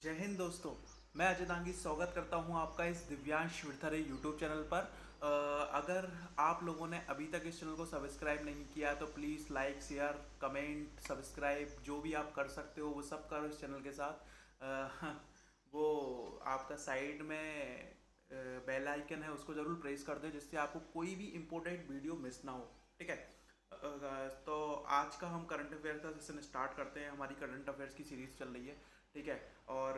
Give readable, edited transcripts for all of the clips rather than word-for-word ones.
जय हिंद दोस्तों। मैं अजय दांगी स्वागत करता हूं आपका इस दिव्यांश विरथरे यूट्यूब चैनल पर। अगर आप लोगों ने अभी तक इस चैनल को सब्सक्राइब नहीं किया है तो please like share comment subscribe जो भी आप कर सकते हो वो सब करो इस चैनल के साथ। वो आपका साइड में बेल आइकन है उसको ज़रूर प्रेस कर दें जिससे आपको कोई भी इम्पोर्टेंट वीडियो मिस ना हो। ठीक है। तो आज का हम करंट अफेयर का सेशन स्टार्ट करते हैं। हमारी करंट अफेयर्स की सीरीज़ चल रही है। ठीक है। और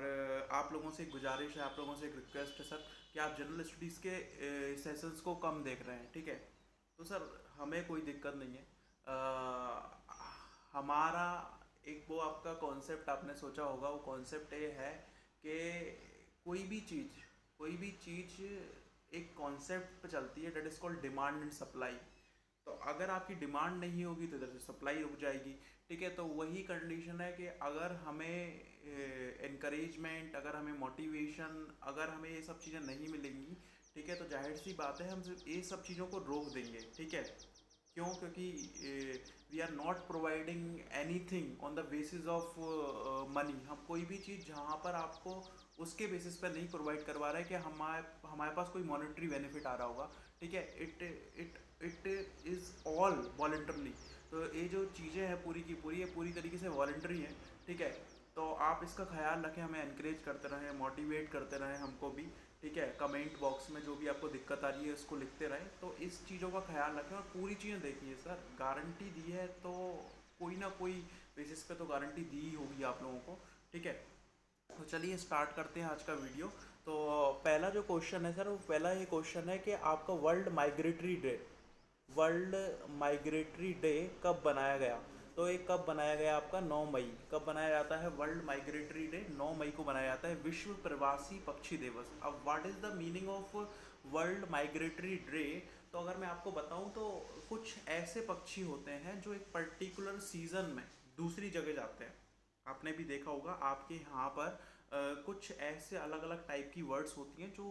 आप लोगों से एक गुजारिश है, आप लोगों से एक रिक्वेस्ट है सर कि आप जनरल स्टडीज़ के सेशंस को कम देख रहे हैं। ठीक है। तो सर हमें कोई दिक्कत नहीं है। हमारा एक वो आपका कॉन्सेप्ट आपने सोचा होगा, वो कॉन्सेप्ट ये है कि कोई भी चीज़ एक कॉन्सेप्ट पे चलती है, that is called demand and supply. तो अगर आपकी डिमांड नहीं होगी तो इधर से सप्लाई रुक जाएगी। ठीक है। तो वही कंडीशन है कि अगर हमें इनकरेजमेंट, अगर हमें मोटिवेशन, अगर हमें ये सब चीज़ें नहीं मिलेंगी, ठीक है, तो जाहिर सी बात है हम सिर्फ ये सब चीज़ों को रोक देंगे। ठीक है। क्यों? क्योंकि we are not providing any thing on the basis of money. हम कोई भी चीज़ जहाँ पर आपको उसके बेसिस पर नहीं प्रोवाइड करवा रहे हैं कि हमारे हमारे पास कोई मॉनेटरी बेनिफिट आ रहा होगा। ठीक है। It is all वॉल्टरली। तो ये जो चीज़ें हैं पूरी की पूरी, ये पूरी तरीके से वॉल्टरी हैं। ठीक है। तो आप इसका ख्याल रखें, हमें इनक्रेज करते रहें, मोटिवेट करते रहें हमको भी। ठीक है। कमेंट बॉक्स में जो भी आपको दिक्कत आ रही है उसको लिखते रहें। तो इस चीज़ों का ख्याल रखें और पूरी चीज़ें देखिए सर, गारंटी दी है तो कोई ना कोई बेसिस पे तो गारंटी दी ही होगी आप लोगों को। ठीक है। तो चलिए स्टार्ट करते हैं आज का वीडियो। तो पहला जो क्वेश्चन है सर, वो पहला ये क्वेश्चन है कि आपका वर्ल्ड माइग्रेटरी डे कब बनाया गया। तो ये कब बनाया गया आपका 9 मई। कब बनाया जाता है वर्ल्ड माइग्रेटरी डे? 9 मई को बनाया जाता है, विश्व प्रवासी पक्षी दिवस। अब what is the meaning of world migratory day? तो अगर मैं आपको बताऊं तो कुछ ऐसे पक्षी होते हैं जो एक पर्टिकुलर सीजन में दूसरी जगह जाते हैं। आपने भी देखा होगा आपके यहाँ पर कुछ ऐसे अलग अलग टाइप की वर्ड्स होती हैं जो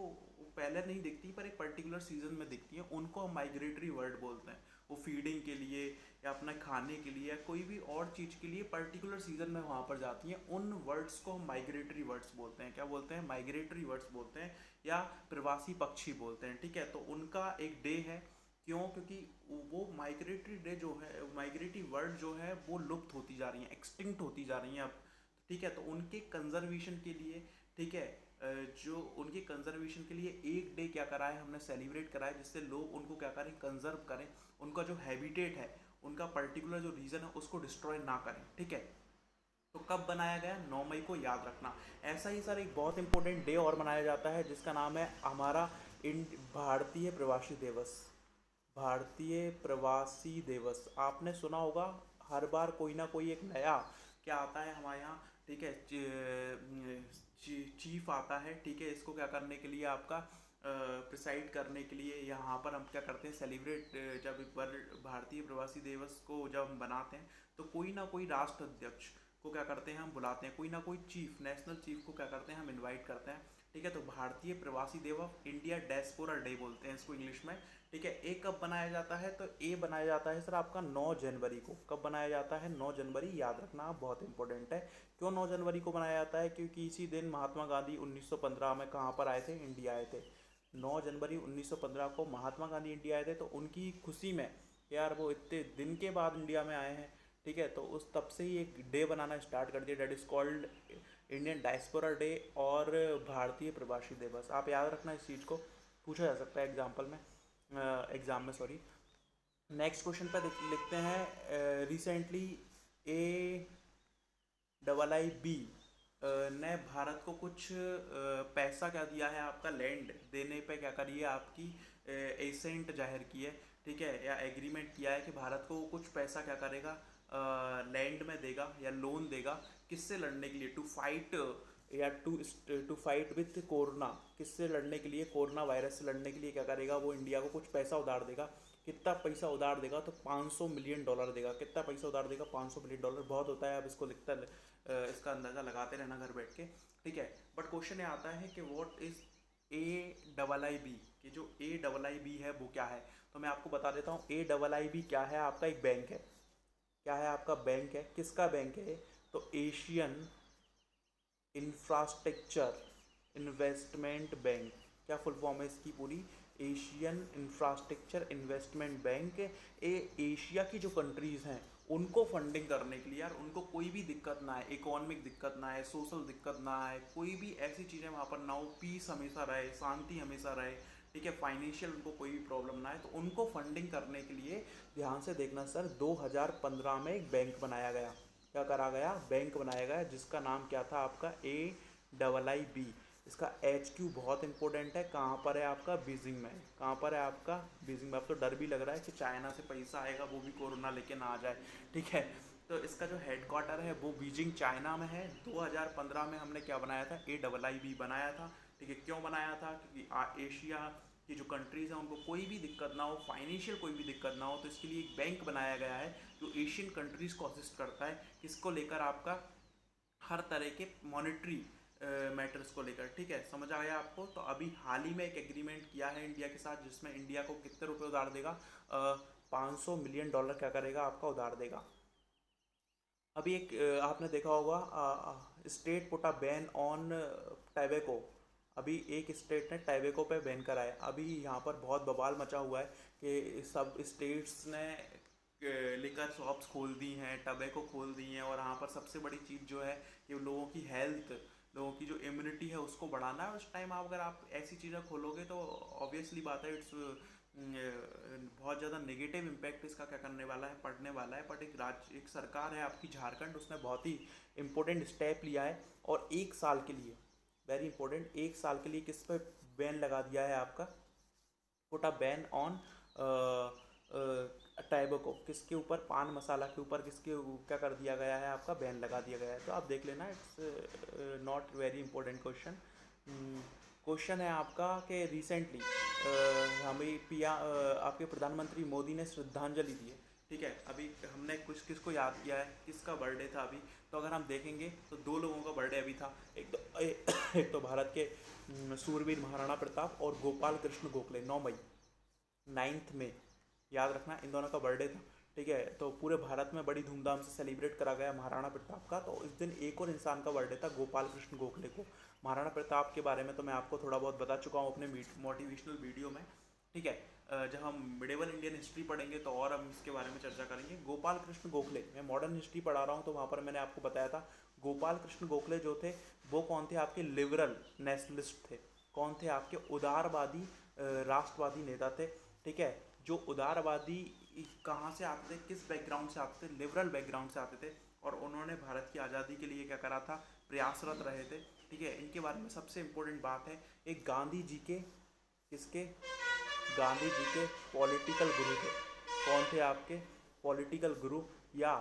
पहले नहीं दिखती पर एक पर्टिकुलर सीजन में दिखती हैं, उनको हम माइग्रेटरी वर्ड बोलते हैं। वो फीडिंग के लिए या अपना खाने के लिए या कोई भी और चीज़ के लिए पर्टिकुलर सीजन में वहाँ पर जाती हैं। उन वर्ड्स को हम माइग्रेटरी वर्ड्स बोलते हैं। क्या बोलते हैं? माइग्रेटरी वर्ड्स बोलते हैं या प्रवासी पक्षी बोलते हैं। ठीक है। तो उनका एक डे है। क्यों? क्योंकि वो माइग्रेटरी डे जो है, माइग्रेटरी वर्ड जो है वो लुप्त होती जा रही हैं, एक्सटिंक्ट होती जा रही हैं अब। ठीक है। तो उनके कंजर्वेशन के लिए, ठीक है, जो उनके कंजर्वेशन के लिए एक डे क्या करा है हमने, सेलिब्रेट करा है, जिससे लोग उनको क्या करें, कंजर्व करें, उनका जो हैबिटेट है, उनका पर्टिकुलर जो रीजन है उसको डिस्ट्रॉय ना करें। ठीक है। तो कब बनाया गया? 9 मई को, याद रखना। ऐसा ही सर एक बहुत इंपॉर्टेंट डे और मनाया जाता है जिसका नाम है हमारा भारतीय प्रवासी दिवस। भारतीय प्रवासी दिवस आपने सुना होगा। हर बार कोई ना कोई एक नया क्या आता है हमारे यहाँ। ठीक है। चीफ आता है। ठीक है। इसको क्या करने के लिए, आपका प्रिसाइड करने के लिए यहाँ पर हम क्या करते हैं, सेलिब्रेट, जब भारतीय प्रवासी दिवस को जब हम बनाते हैं तो कोई ना कोई राष्ट्र अध्यक्ष को क्या करते हैं, हम बुलाते हैं। कोई ना कोई चीफ, नेशनल चीफ को क्या करते हैं, हम इनवाइट करते हैं। ठीक है। तो भारतीय प्रवासी दिवस, इंडिया डायस्पोरा डे बोलते हैं इसको इंग्लिश में। ठीक है। ए कब बनाया जाता है? तो ए बनाया जाता है सर आपका 9 जनवरी को। कब बनाया जाता है? 9 जनवरी, याद रखना आप, बहुत इंपॉर्टेंट है। क्यों 9 जनवरी को बनाया जाता है? क्योंकि इसी दिन महात्मा गांधी 1915 में कहाँ पर आए थे, इंडिया आए थे। 9 जनवरी 1915 को महात्मा गांधी इंडिया आए थे, तो उनकी खुशी में यार वो इतने दिन के बाद इंडिया में आए हैं। ठीक है। तो उस तब से ही एक डे बनाना स्टार्ट कर दिया, that is called Indian diaspora day और भारतीय प्रवासी दिवस। आप याद रखना इस चीज़ को, पूछा जा सकता है एग्जाम में सॉरी। नेक्स्ट क्वेश्चन पर लिखते हैं, recently A double I B ने भारत को कुछ पैसा क्या दिया है, आपका लैंड देने पे क्या करिए, आपकी एसेंट जाहिर की है। ठीक है। या एग्रीमेंट किया है कि भारत को कुछ पैसा क्या करेगा, लैंड में देगा या लोन देगा। किससे लड़ने के लिए? टू फाइट, या टू फाइट विथ कोरोना। किससे लड़ने के लिए? कोरोना वायरस से लड़ने के लिए क्या करेगा वो, इंडिया को कुछ पैसा उधार देगा। कितना पैसा उधार देगा? तो $500 मिलियन देगा। कितना पैसा उधार देगा? $500 मिलियन। बहुत होता है, अब इसको लिखता इसका अंदाज़ा लगाते रहना घर बैठ के। ठीक है। बट क्वेश्चन ये आता है कि व्हाट इज़ AIIB, कि जो AIIB है वो क्या है। तो मैं आपको बता देता हूँ AIIB क्या है। आपका एक बैंक है। क्या है? आपका बैंक है। किसका बैंक है? तो इंफ्रास्ट्रक्चर इन्वेस्टमेंट बैंक, क्या फुल फॉर्म है इसकी पूरी? Asian infrastructure investment bank. Asia की जो कंट्रीज़ हैं उनको फंडिंग करने के लिए, यार उनको कोई भी दिक्कत ना आए, इकोनॉमिक दिक्कत ना आए, सोशल दिक्कत ना आए, कोई भी ऐसी चीज़ें वहाँ पर ना हो, पीस हमेशा रहे, शांति हमेशा रहे, ठीक है, फाइनेंशियल उनको कोई भी प्रॉब्लम ना आए, तो उनको फंडिंग करने के लिए ध्यान से देखना सर, 2015 में एक बैंक बनाया गया। क्या करा गया? बैंक बनाया गया, जिसका नाम क्या था आपका? AIIB। इसका HQ बहुत इंपॉर्टेंट है, कहाँ पर है आपका? बीजिंग में। कहाँ पर है आपका? बीजिंग में। अब तो डर भी लग रहा है कि चाइना से पैसा आएगा, वो भी कोरोना लेके ना आ जाए, ठीक है। तो इसका जो हेडक्वार्टर है वो बीजिंग चाइना में है। 2015 में हमने क्या बनाया था? AIIB बनाया था, ठीक है। क्यों बनाया था? क्योंकि एशिया की जो कंट्रीज़ हैं उनको कोई भी दिक्कत ना हो, फाइनेंशियल कोई भी दिक्कत ना हो, तो इसके लिए एक बैंक बनाया गया है जो एशियन कंट्रीज़ को असिस्ट करता है, किसको लेकर? आपका हर तरह के मॉनेटरी मैटर्स को लेकर, ठीक है। समझ आ गया आपको? तो अभी हाल ही में एक एग्रीमेंट किया है इंडिया के साथ, जिसमें इंडिया को कितने रुपए उधार देगा? 500 मिलियन डॉलर क्या करेगा? आपका उधार देगा। अभी एक आपने देखा होगा, state put a ban on tobacco. अभी एक स्टेट ने टैबेको पे बैन कराया। अभी यहाँ पर बहुत बवाल मचा हुआ है कि सब स्टेट्स ने लिकर शॉप्स खोल दी हैं, टबैको खोल दी हैं, और यहाँ पर सबसे बड़ी चीज़ जो है कि लोगों की हेल्थ, लोगों की जो इम्यूनिटी है उसको बढ़ाना है। उस टाइम आप अगर आप ऐसी चीज़ें खोलोगे तो ऑब्वियसली बात है, इट्स बहुत ज़्यादा नेगेटिव इम्पैक्ट इसका क्या करने वाला है, पड़ने वाला है। बट एक सरकार है आपकी झारखंड, उसने बहुत ही इंपॉर्टेंट स्टेप लिया है, और 1 साल के लिए, वेरी इंपॉर्टेंट, 1 साल के लिए किस पे बैन लगा दिया है आपका? पुट अ बैन ऑन टैबको। किसके ऊपर? पान मसाला के ऊपर किसके क्या कर दिया गया है? आपका बैन लगा दिया गया है। तो आप देख लेना, it's not very important question. Question है आपका कि रिसेंटली हमें आपके प्रधानमंत्री मोदी ने श्रद्धांजलि दी है, ठीक है। अभी हमने कुछ किसको याद किया है, किसका बर्थडे था अभी? तो अगर हम देखेंगे तो 2 लोगों का बर्थडे अभी था। एक तो भारत के सूरवीर महाराणा प्रताप और गोपाल कृष्ण गोखले, 9 मई, 9 में, याद रखना, इन दोनों का बर्थडे था, ठीक है। तो पूरे भारत में बड़ी धूमधाम से सेलिब्रेट करा गया महाराणा प्रताप का। तो इस दिन एक और इंसान का बर्थडे था, गोपाल कृष्ण गोखले को। महाराणा प्रताप के बारे में तो मैं आपको थोड़ा बहुत बता चुका हूँ अपने मोटिवेशनल वीडियो में, ठीक है। जब हम मिडेवल इंडियन हिस्ट्री पढ़ेंगे तो और हम इसके बारे में चर्चा करेंगे। गोपाल कृष्ण गोखले, मैं मॉडर्न हिस्ट्री पढ़ा रहा हूँ तो वहाँ पर मैंने आपको बताया था, गोपाल कृष्ण गोखले जो थे वो कौन थे? आपके लिबरल नेशनलिस्ट थे। कौन थे? आपके उदारवादी राष्ट्रवादी नेता थे, ठीक है। जो उदारवादी कहाँ से आते थे, किस बैकग्राउंड से आते थे? लिबरल बैकग्राउंड से आते थे, और उन्होंने भारत की आज़ादी के लिए क्या करा था? प्रयासरत रहे थे, ठीक है। इनके बारे में सबसे इम्पोर्टेंट बात है, एक गांधी जी के, किसके? गांधी जी के पॉलिटिकल गुरु थे। कौन थे आपके पॉलिटिकल गुरु, या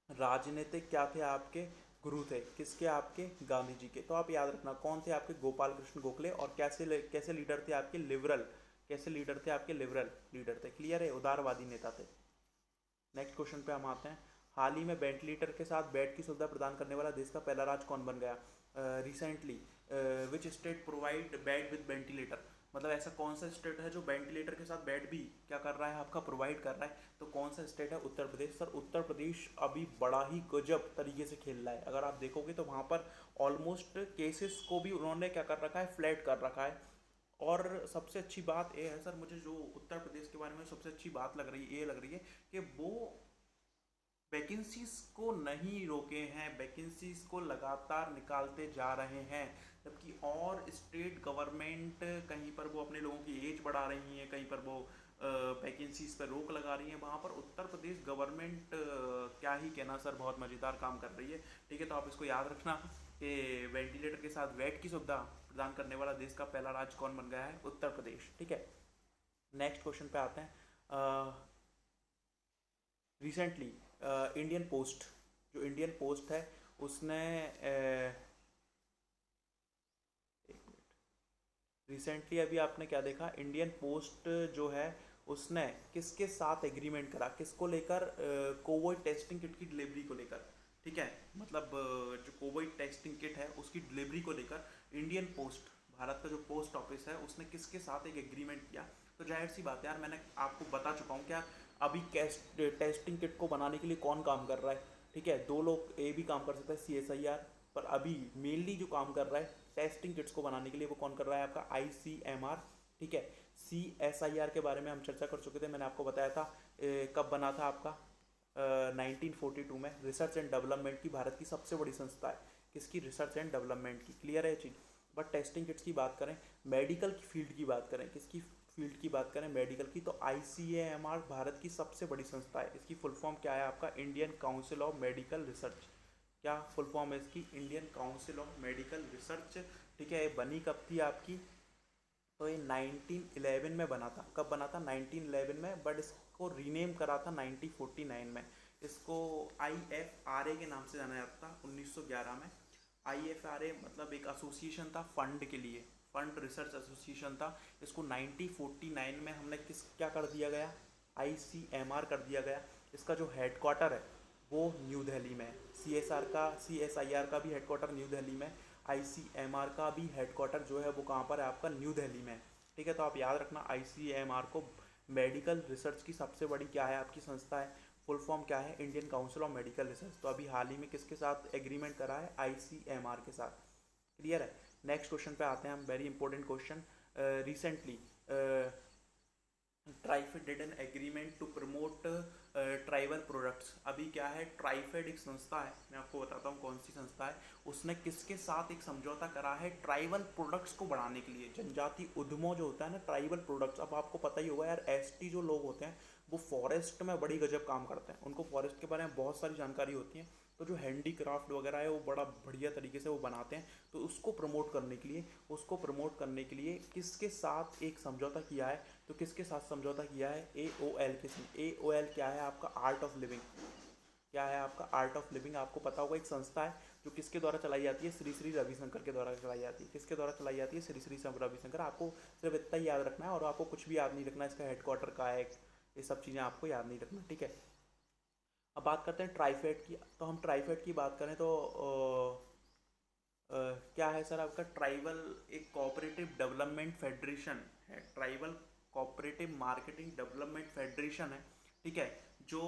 राजनीतिक क्या थे? आपके गुरु थे, किसके? आपके गांधी जी के। तो आप याद रखना, कौन थे आपके? गोपाल कृष्ण गोखले। और कैसे लीडर थे आपके? लिबरल। कैसे लीडर थे आपके? लिबरल लीडर थे, क्लियर है, उदारवादी नेता थे। नेक्स्ट क्वेश्चन पे हम आते हैं। हाल ही में वेंटिलेटर के साथ बेड की सुविधा प्रदान करने वाला देश का पहला राज्य कौन बन गया? Recently which state provide bed with ventilator? मतलब ऐसा कौन सा स्टेट है जो वेंटिलेटर के साथ बेड भी क्या कर रहा है? आपका प्रोवाइड कर रहा है। तो कौन सा स्टेट है? उत्तर प्रदेश। सर उत्तर प्रदेश अभी बड़ा ही गजब तरीके से खेल रहा है। अगर आप देखोगे तो वहाँ पर ऑलमोस्ट केसेस को भी उन्होंने क्या कर रखा है? फ्लैट कर रखा है। और सबसे अच्छी बात ये है सर, मुझे जो उत्तर प्रदेश के बारे में सबसे अच्छी बात लग रही है, ये लग रही है कि वो वैकेंसीज को नहीं रोके हैं, वैकेंसीज को लगातार निकालते जा रहे हैं। जबकि और स्टेट गवर्नमेंट कहीं पर वो अपने लोगों की एज बढ़ा रही हैं, कहीं पर वो वैकेंसीज पर रोक लगा रही हैं, वहाँ पर उत्तर प्रदेश गवर्नमेंट क्या ही कहना सर, बहुत मज़ेदार काम कर रही है, ठीक है। तो आप इसको याद रखना कि वेंटिलेटर के साथ बेड की सुविधा प्रदान करने वाला देश का पहला राज्य कौन बन गया है? उत्तर प्रदेश, ठीक है। नेक्स्ट क्वेश्चन पे आते हैं। रिसेंटली इंडियन पोस्ट, जो इंडियन पोस्ट है उसने रिसेंटली अभी आपने क्या देखा? इंडियन पोस्ट जो है उसने किसके साथ एग्रीमेंट करा? किसको लेकर? कोविड टेस्टिंग किट की डिलीवरी को लेकर, ठीक है। मतलब जो कोविड टेस्टिंग किट है उसकी डिलीवरी को लेकर इंडियन पोस्ट, भारत का जो पोस्ट ऑफिस है, उसने किसके साथ एक एग्रीमेंट किया? तो जाहिर सी बात है यार, मैंने आपको बता चुका हूँ क्या, अभी टेस्टिंग किट को बनाने के लिए कौन काम कर रहा है? ठीक है, 2 लोग ए भी काम कर सकता है CSIR, पर अभी मेनली जो काम कर रहा है टेस्टिंग किट्स को बनाने के लिए वो कौन कर रहा है आपका ICMR। ठीक है, CSIR के बारे में हम चर्चा कर चुके थे, मैंने आपको बताया था कब बना था आपका 1942 में। रिसर्च एंड डेवलपमेंट की भारत की सबसे बड़ी संस्था है, किसकी, रिसर्च एंड डेवलपमेंट की, क्लियर है चीज़। बट टेस्टिंग किट्स की बात करें, मेडिकल की फील्ड की बात करें, किसकी फील्ड की बात करें, मेडिकल की, तो ICMR भारत की सबसे बड़ी संस्था है। इसकी फुल फॉर्म क्या है आपका, Indian council of medical research. क्या फुल फॉर्म है इसकी, Indian council of medical research. ठीक है, ये बनी कब थी आपकी, तो ये 1911 में बना था। कब बना था, 1911 में, बट इसको रीनेम करा था 1949 में। इसको IFRA के नाम से जाना जाता था 1911 में। IFRA मतलब एक एसोसिएशन था फंड के लिए, फंड रिसर्च एसोसिएशन था। इसको 1949 में हमने क्या कर दिया गया, ICMR कर दिया गया। इसका जो हेडक्वार्टर है वो न्यू दिल्ली में है। CSIR का भी हेडक्वार्टर न्यू दिल्ली में, ICMR का भी हेडक्वार्टर जो है वो कहाँ पर है आपका, न्यू दिल्ली में। ठीक है, तो आप याद रखना ICMR को मेडिकल रिसर्च की सबसे बड़ी क्या है आपकी संस्था है, फुल फॉर्म क्या है, Indian council of medical research. तो अभी हाल ही में किसके साथ एग्रीमेंट करा है, ICMR के साथ, क्लियर है। नेक्स्ट क्वेश्चन पे आते हैं हम, very important question. Recently TRIFED did an agreement to promote tribal products. अभी क्या है, ट्राइफेड एक संस्था है, मैं आपको बताता हूँ कौन सी संस्था है। उसने किसके साथ एक समझौता करा है ट्राइबल प्रोडक्ट्स को बढ़ाने के लिए, जनजाति उद्यमों जो होता है ना, ट्राइबल प्रोडक्ट्स। अब आपको पता ही होगा यार, ST जो लोग होते हैं वो फॉरेस्ट में बड़ी गजब काम करते हैं, उनको फॉरेस्ट के बारे में बहुत सारी जानकारी होती है। तो जो हैंडीक्राफ्ट वगैरह है वो बड़ा बढ़िया तरीके से वो बनाते हैं। तो उसको प्रमोट करने के लिए किसके साथ एक समझौता किया है, तो किसके साथ समझौता किया है, AOL के साथ। AOL क्या है आपका, आर्ट ऑफ लिविंग। क्या है आपका, आर्ट ऑफ लिविंग। आपको पता होगा एक संस्था है जो किसके द्वारा चलाई जाती है, श्री श्री रविशंकर के द्वारा चलाई जाती है। किसके द्वारा चलाई जाती है, श्री श्री रविशंकर। आपको सिर्फ इतना ही याद रखना है, और आपको कुछ भी याद नहीं रखना, इसका हेडक्वार्टर का है, ये सब चीज़ें आपको याद नहीं रखना, ठीक है। अब बात करते हैं ट्राइफेड की। तो हम ट्राइफेड की बात करें तो क्या है सर आपका, ट्राइबल एक कोऑपरेटिव डेवलपमेंट फेडरेशन है, tribal cooperative marketing development federation है। ठीक है, जो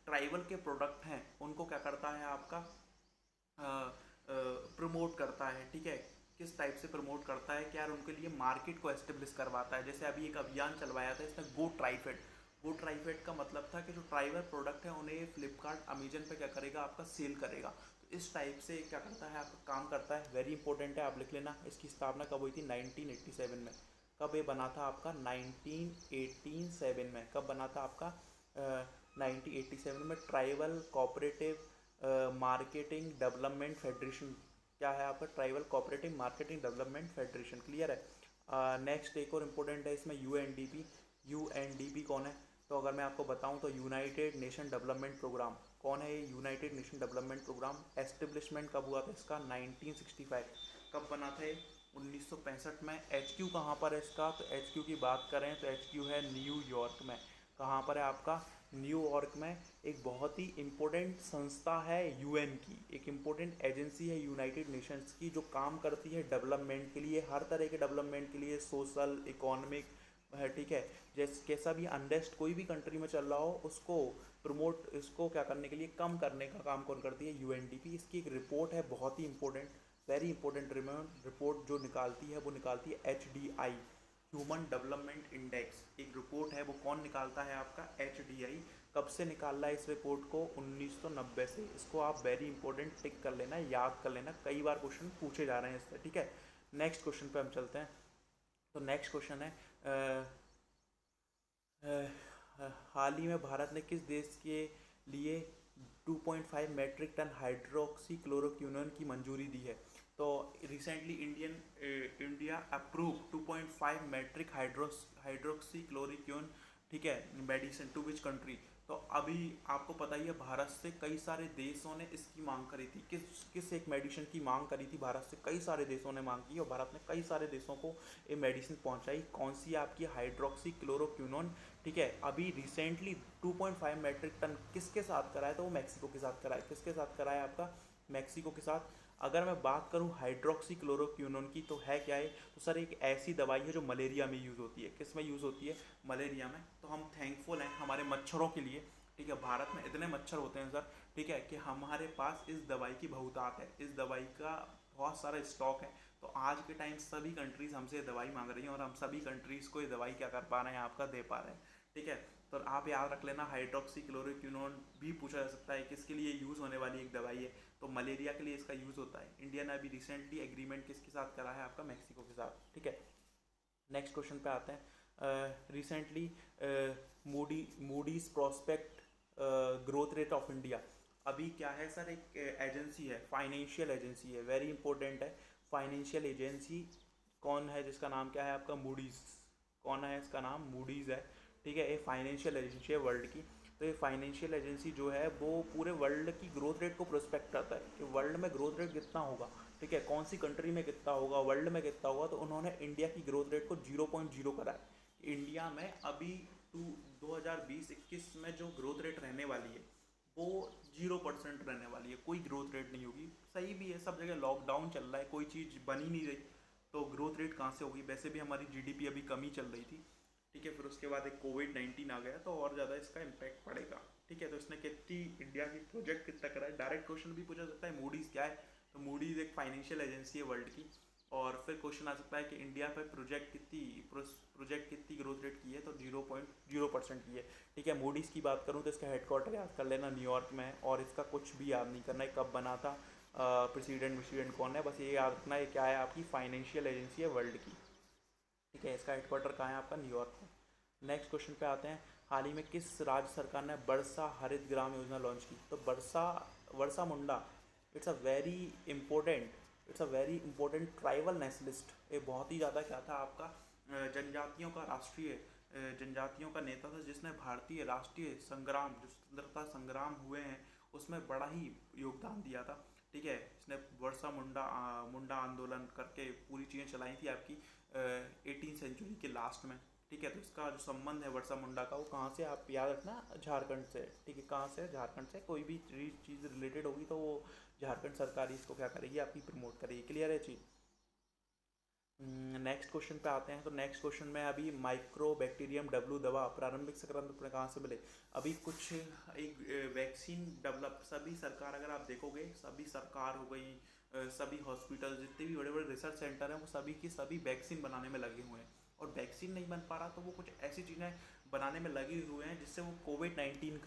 ट्राइबल के प्रोडक्ट हैं उनको क्या करता है आपका, प्रमोट करता है। ठीक है, किस टाइप से प्रमोट करता है, क्या उनके लिए मार्केट को एस्टेब्लिश करवाता है। जैसे अभी एक अभियान चलवाया था इसमें, गो ट्राइफेड। गो ट्राइफेड का मतलब था कि जो ट्राइबल प्रोडक्ट है उन्हें फ्लिपकार्ट अमेजन पे क्या करेगा आपका, सेल करेगा। तो इस टाइप से क्या करता है आपका, काम करता है। वेरी इंपॉर्टेंट है, आप लिख लेना। इसकी स्थापना कब हुई थी, 1987 में। कब ये बना था आपका, 1987 में। कब बना था आपका, 1987 में। Tribal cooperative marketing development federation. क्या है आपका, tribal cooperative marketing development federation, clear है। नेक्स्ट एक और इम्पोर्टेंट है इसमें, UNDP। UNDP कौन है, तो अगर मैं आपको बताऊं तो यूनाइटेड नेशन डेवलपमेंट प्रोग्राम। कौन है ये, United Nation development programme. Establishment कब हुआ था इसका, 1965। कब बना था ये, 1965 में। HQ कहाँ पर है इसका, तो HQ की बात करें तो HQ है न्यूयॉर्क में। कहाँ पर है आपका, न्यूयॉर्क में। एक बहुत ही इम्पोर्टेंट संस्था है UN की, एक इम्पोर्टेंट एजेंसी है यूनाइटेड नेशंस की, जो काम करती है डेवलपमेंट के लिए, हर तरह के डेवलपमेंट के लिए, सोशल, इकोनॉमिक है। ठीक है, जैसे कैसा भी अनरेस्ट कोई भी कंट्री में चल रहा हो, उसको प्रमोट, इसको क्या करने के लिए, कम करने का काम कौन करती है, UNDP। इसकी एक रिपोर्ट है बहुत ही इंपॉर्टेंट, वेरी इंपॉर्टेंट रिपोर्ट जो निकालती है, वो निकालती है HDI, ह्यूमन डेवलपमेंट इंडेक्स। एक रिपोर्ट है, वो कौन निकालता है आपका, HDI। कब से निकाल रहा है इस रिपोर्ट को, 1990 से। इसको आप वेरी इंपॉर्टेंट टिक कर लेना, याद कर लेना, कई बार क्वेश्चन पूछे जा रहे हैं इससे, ठीक है। नेक्स्ट क्वेश्चन पे हम चलते हैं। तो नेक्स्ट क्वेश्चन है, हाल ही में भारत ने किस देश के लिए 2.5 मैट्रिक टन हाइड्रोक्सी क्लोरोक्विनोन की मंजूरी दी है। तो recently India approve 2.5 metric hydroxy chloroquinone, ठीक है, मेडिसिन टू विच कंट्री। तो अभी आपको पता ही है, भारत से कई सारे देशों ने इसकी मांग करी थी। किस एक मेडिसिन की मांग करी थी भारत से, कई सारे देशों ने मांग की, और भारत ने कई सारे देशों को ये मेडिसिन पहुंचाई। कौन सी आपकी, हाइड्रोक्सी क्लोरोक्विनोन। ठीक है, अभी रिसेंटली 2.5 मैट्रिक टन किसके साथ कराया, तो वो मैक्सिको के साथ कराया। किसके साथ कराया आपका, मैक्सिको के साथ। अगर मैं बात करूं हाइड्रोक्सी क्लोरोक्विनोन की, तो है क्या है, तो सर एक ऐसी दवाई है जो मलेरिया में यूज़ होती है। किस में यूज़ होती है, मलेरिया में। तो हम थैंकफुल हैं हमारे मच्छरों के लिए, ठीक है। भारत में इतने मच्छर होते हैं सर, ठीक है, कि हमारे पास इस दवाई की बहुतायत है, इस दवाई का बहुत सारा स्टॉक है। तो आज के टाइम सभी कंट्रीज हमसे दवाई मांग रही हैं और हम सभी कंट्रीज को ये दवाई क्या कर पा रहे हैं, आपका दे पा रहे हैं। ठीक है, तो आप याद रख लेना, हाइड्रोक्सी क्लोरोक्विनोन भी पूछा जा सकता है, किसके लिए यूज़ होने वाली एक दवाई है, तो मलेरिया के लिए इसका यूज़ होता है। इंडिया ने अभी रिसेंटली एग्रीमेंट किसके साथ करा है, आपका मैक्सिको के साथ। ठीक है, नेक्स्ट क्वेश्चन पे आते हैं। Recently Moody's prospect growth rate of India, अभी क्या है सर, एक एजेंसी है, फाइनेंशियल एजेंसी है, वेरी इंपॉर्टेंट है। फाइनेंशियल एजेंसी कौन है, जिसका नाम क्या है आपका, मूडीज़। कौन है, इसका नाम मूडीज़ है। ठीक है, ये फाइनेंशियल एजेंसी है वर्ल्ड की। तो ये फाइनेंशियल एजेंसी जो है वो पूरे वर्ल्ड की ग्रोथ रेट को प्रोस्पेक्ट करता है कि वर्ल्ड में ग्रोथ रेट कितना होगा। ठीक है, कौन सी कंट्री में कितना होगा, वर्ल्ड में कितना होगा। तो उन्होंने इंडिया की ग्रोथ रेट को 0.0 करा है। इंडिया में अभी 2020-21 में जो ग्रोथ रेट रहने वाली है वो 0% रहने वाली है, कोई ग्रोथ रेट नहीं होगी। सही भी है, सब जगह लॉकडाउन चल रहा है, कोई चीज़ बन ही नहीं रही, तो ग्रोथ रेट कहाँ से होगी। वैसे भी हमारी जीडीपी अभी कम ही चल रही थी। ठीक है, फिर उसके बाद एक कोविड-19 आ गया तो और ज़्यादा इसका इम्पैक्ट पड़ेगा। ठीक है, तो इसने कितनी इंडिया की प्रोजेक्ट कितना करा है, डायरेक्ट क्वेश्चन भी पूछा सकता है, मूडीज़ क्या है। तो मूडीज़ एक फाइनेंशियल एजेंसी है वर्ल्ड की। और फिर क्वेश्चन आ सकता है कि इंडिया पे प्रोजेक्ट कितनी ग्रोथ रेट की है, तो 0.0% की है। ठीक है, मूडीज़ की बात करूँ तो इसका हेडक्वार्टर याद कर लेना न्यूयॉर्क में है, और इसका कुछ भी याद नहीं करना है कब बना था, प्रेसिडेंट कौन है, बस ये याद रखना है क्या है, आपकी फाइनेंशियल एजेंसी है वर्ल्ड की। ठीक है, इसका हेडक्वार्टर कहाँ है, आपका न्यूयॉर्क में। नेक्स्ट क्वेश्चन पे आते हैं। हाल ही में किस राज्य सरकार ने वर्षा हरित ग्राम योजना लॉन्च की, तो Birsa Munda, it's a very important tribal nationalist. ये बहुत ही ज़्यादा क्या था आपका, जनजातियों का राष्ट्रीय जनजातियों का नेता था, जिसने भारतीय राष्ट्रीय संग्राम, जो स्वतंत्रता संग्राम हुए हैं उसमें बड़ा ही योगदान दिया था। ठीक है, इसने वर्षा मुंडा आंदोलन करके पूरी चीज़ें चलाई थी आपकी 18वीं सेंचुरी के लास्ट में। ठीक है, तो इसका जो संबंध है वर्षा मुंडा का, वो कहाँ से, आप याद रखना, झारखंड से। ठीक है, कहाँ से, झारखंड से। कोई भी चीज़ रिलेटेड होगी तो वो झारखंड सरकार ही इसको क्या करेगी, आपकी प्रमोट करेगी। क्लियर है चीज़। नेक्स्ट क्वेश्चन पे आते हैं। तो नेक्स्ट क्वेश्चन में अभी माइक्रोबैक्टीरियम डब्ल्यू दवा प्रारंभिक संक्रमण अपने कहाँ से मिले, अभी कुछ एक वैक्सीन डेवलप, सभी सरकार, अगर आप देखोगे सभी सरकार हो गई, सभी हॉस्पिटल, जितने भी बड़े बड़े रिसर्च सेंटर हैं, वो सभी की सभी वैक्सीन बनाने में लगे हुए हैं। और वैक्सीन नहीं बन पा रहा तो वो कुछ ऐसी चीज़ें बनाने में लगे हुए हैं जिससे वो कोविड-19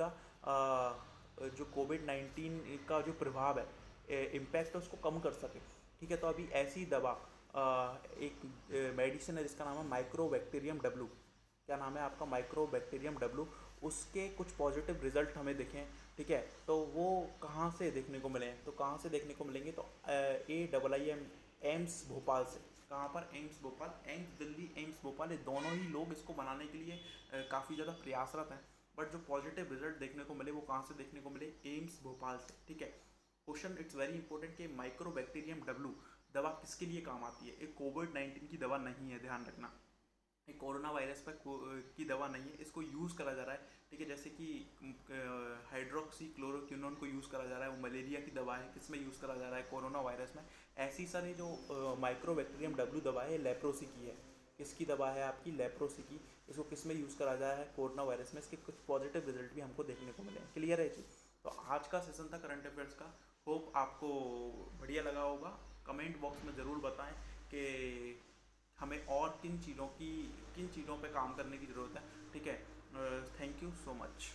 का जो प्रभाव है, इम्पैक्ट है, उसको कम कर सके। ठीक है, तो अभी ऐसी दवा, एक मेडिसिन है जिसका नाम है माइक्रोबैक्टीरियम डब्ल्यू। क्या नाम है आपका, माइक्रोबैक्टीरियम डब्ल्यू। उसके कुछ पॉजिटिव रिजल्ट हमें दिखें। ठीक है, तो वो कहाँ से देखने को मिले, तो कहाँ से देखने को मिलेंगे, तो AIIM एम्स भोपाल से। कहाँ पर, AIIMS Bhopal, AIIMS Delhi, AIIMS Bhopal, ये दोनों ही लोग इसको बनाने के लिए काफ़ी ज़्यादा प्रयासरत हैं। बट जो पॉजिटिव रिजल्ट देखने को मिले वो कहाँ से देखने को मिले, एम्स भोपाल से। ठीक है, क्वेश्चन इट्स वेरी इंपॉर्टेंट कि माइक्रोबैक्टीरियम डब्ल्यू दवा किसके लिए काम आती है। एक कोविड-19 की दवा नहीं है, ध्यान रखना, एक कोरोना वायरस पर की दवा नहीं है, इसको यूज़ करा जा रहा है। ठीक है, जैसे कि हाइड्रोक्सी क्लोरोक्विनोन को यूज़ करा जा रहा है, वो मलेरिया की दवा है, किस में यूज़ करा जा रहा है, कोरोना वायरस में। ऐसी सारी जो माइक्रोबैक्टीरियम डब्ल्यू दवा है, लेप्रोसी की है। किसकी दवा है, आपकी लेप्रोसी की। इसको किस में यूज़ करा जा रहा है, कोरोना वायरस में। इसके कुछ पॉजिटिव रिजल्ट भी हमको देखने को मिले हैं। क्लियर है जी। तो आज का सेशन था करंट अफेयर्स का, होप आपको बढ़िया लगा होगा। कमेंट बॉक्स में ज़रूर बताएं कि हमें और किन चीज़ों पे काम करने की ज़रूरत है। ठीक है, थैंक यू सो मच।